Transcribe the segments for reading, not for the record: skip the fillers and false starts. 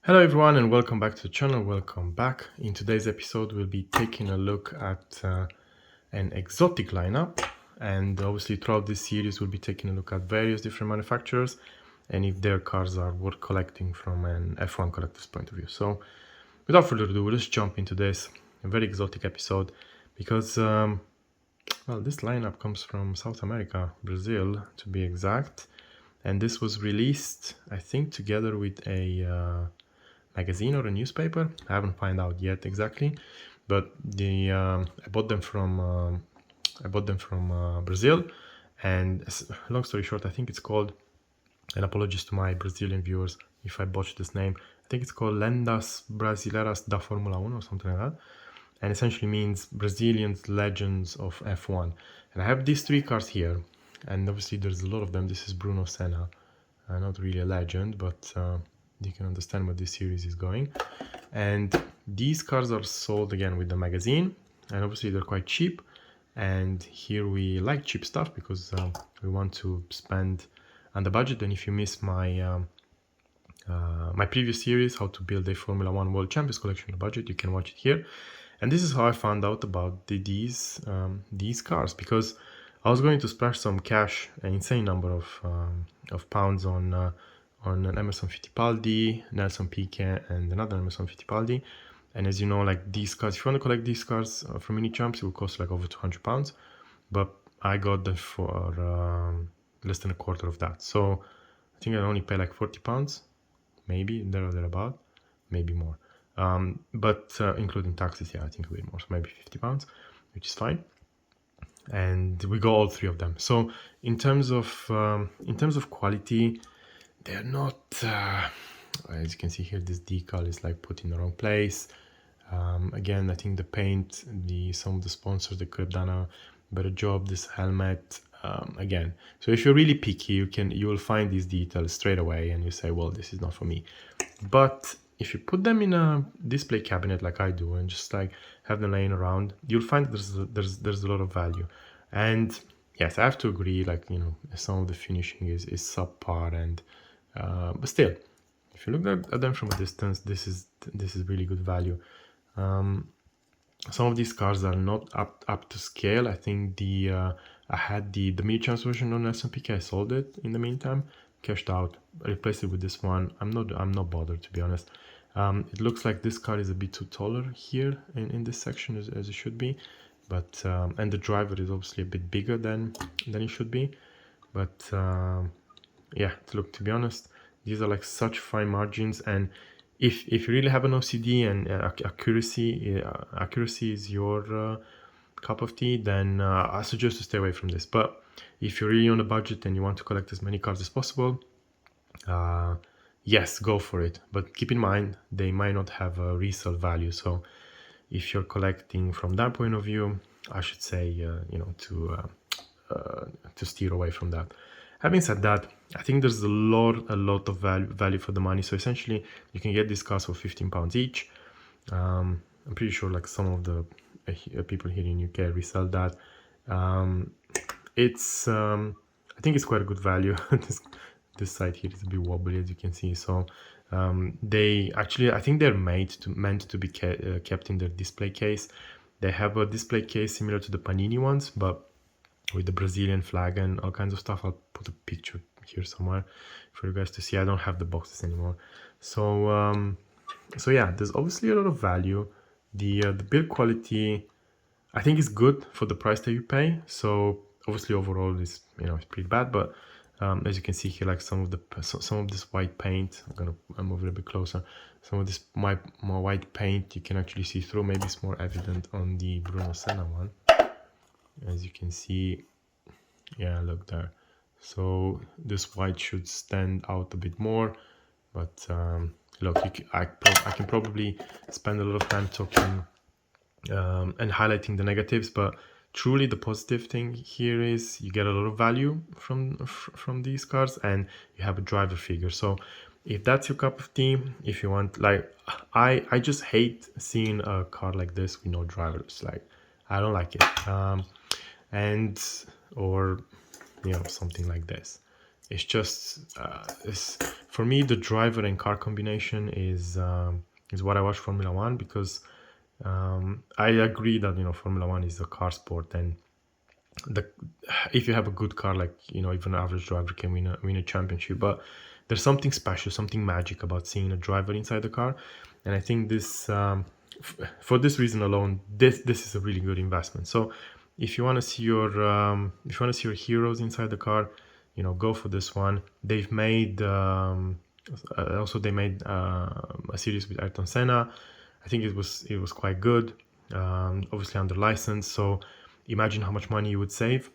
Hello everyone and welcome back to the channel. Welcome back. In today's episode we'll be taking a look at an exotic lineup, and obviously throughout this series we'll be taking a look at various different manufacturers and if their cars are worth collecting from an F1 collector's point of view. So without further ado, let's jump into this very exotic episode because well, this lineup comes from South America, Brazil to be exact, and this was released I think together with a magazine or a newspaper. I haven't found out yet exactly, but I bought them from Brazil, and long story short, I think it's called, and apologies to my Brazilian viewers if I botched this name, I think it's called Lendas Brasileiras da Formula 1 or something like that, and essentially means Brazilian legends of F1. And I have these three cars here, and obviously there's a lot of them. This is Bruno Senna, not really a legend, but you can understand where this series is going. And these cars are sold again with the magazine, and obviously they're quite cheap. And here we like cheap stuff because we want to spend under budget. And if you missed my my previous series, how to build a Formula 1 World Champions collection on a budget, you can watch it here. And this is how I found out about these cars, because I was going to splash some cash, an insane number of pounds on an Emerson Fittipaldi, Nelson Piquet, and another Emerson Fittipaldi. And as you know, like these cars, if you want to collect these cars from mini champs, it will cost like over £200. But I got them for less than a quarter of that. So I think I only pay like £40, maybe there or thereabout, maybe more. But including taxes, yeah, I think a bit more, so maybe £50, which is fine. And we got all three of them. So in terms of quality, they're not, as you can see here, this decal is like put in the wrong place. Again, I think the paint, some of the sponsors, they could have done a better job. This helmet, again. So if you're really picky, you will find these details straight away, and you say, well, this is not for me. But if you put them in a display cabinet like I do, and just like have them laying around, you'll find there's a lot of value. And yes, I have to agree, like, you know, some of the finishing is subpar, and but still, if you look at them from a distance, this is really good value. Some of these cars are not up to scale. I think I had the mini champs version on Nelson Piquet. I sold it in the meantime, cashed out, replaced it with this one. I'm not bothered, to be honest. It looks like this car is a bit too taller here in this section as it should be, but and the driver is obviously a bit bigger than it should be. But yeah, look, to be honest, these are like such fine margins, and if you really have an OCD and accuracy is your cup of tea, then I suggest to stay away from this. But if you're really on a budget and you want to collect as many cars as possible, yes, go for it. But keep in mind, they might not have a resale value. So if you're collecting from that point of view, I should say, you know, to steer away from that. Having said that, I think there's a lot of value for the money. So essentially, you can get these cars for £15 each. I'm pretty sure like some of the people here in UK resell that. It's I think it's quite a good value. This side here is a bit wobbly, as you can see. So they actually, I think they're meant to be kept in their display case. They have a display case similar to the Panini ones, but with the Brazilian flag and all kinds of stuff. I'll put a picture here somewhere for you guys to see. I don't have the boxes anymore. So so yeah, there's obviously a lot of value. The build quality, I think, is good for the price that you pay. So obviously overall is, you know, it's pretty bad, but as you can see here, like some of this white paint, I'll move it a bit closer. Some of this more white paint you can actually see through. Maybe it's more evident on the Bruno Senna one. As you can see, yeah, look there. So this white should stand out a bit more, but look, I can probably spend a lot of time talking and highlighting the negatives, but truly the positive thing here is you get a lot of value from these cars, and you have a driver figure. So if that's your cup of tea, if you want, like, I just hate seeing a car like this with no drivers. Like, I don't like it. Or, you know, something like this. It's just For me, the driver and car combination is what I watch Formula One, because I agree that Formula One is a car sport, and if you have a good car, like even an average driver can win a championship. But there's something special, something magic about seeing a driver inside the car, and I think this for this reason alone, this is a really good investment. So if you want to see your heroes inside the car, go for this one. They've made they made a series with Ayrton Senna. I think it was quite good, obviously under license. So imagine how much money you would save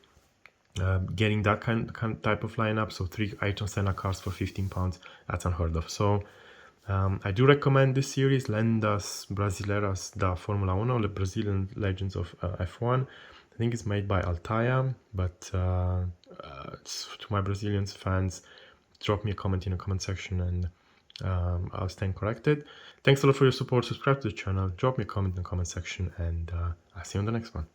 getting that type of lineup. So 3 Ayrton Senna cars for £15, that's unheard of. So I do recommend this series, Lendas Brasileiras da Formula 1, the Brazilian Legends of F1. I think it's made by Altaya, but to my Brazilian fans, drop me a comment in the comment section, and I'll stand corrected. Thanks a lot for your support. Subscribe to the channel, drop me a comment in the comment section, and I'll see you on the next one.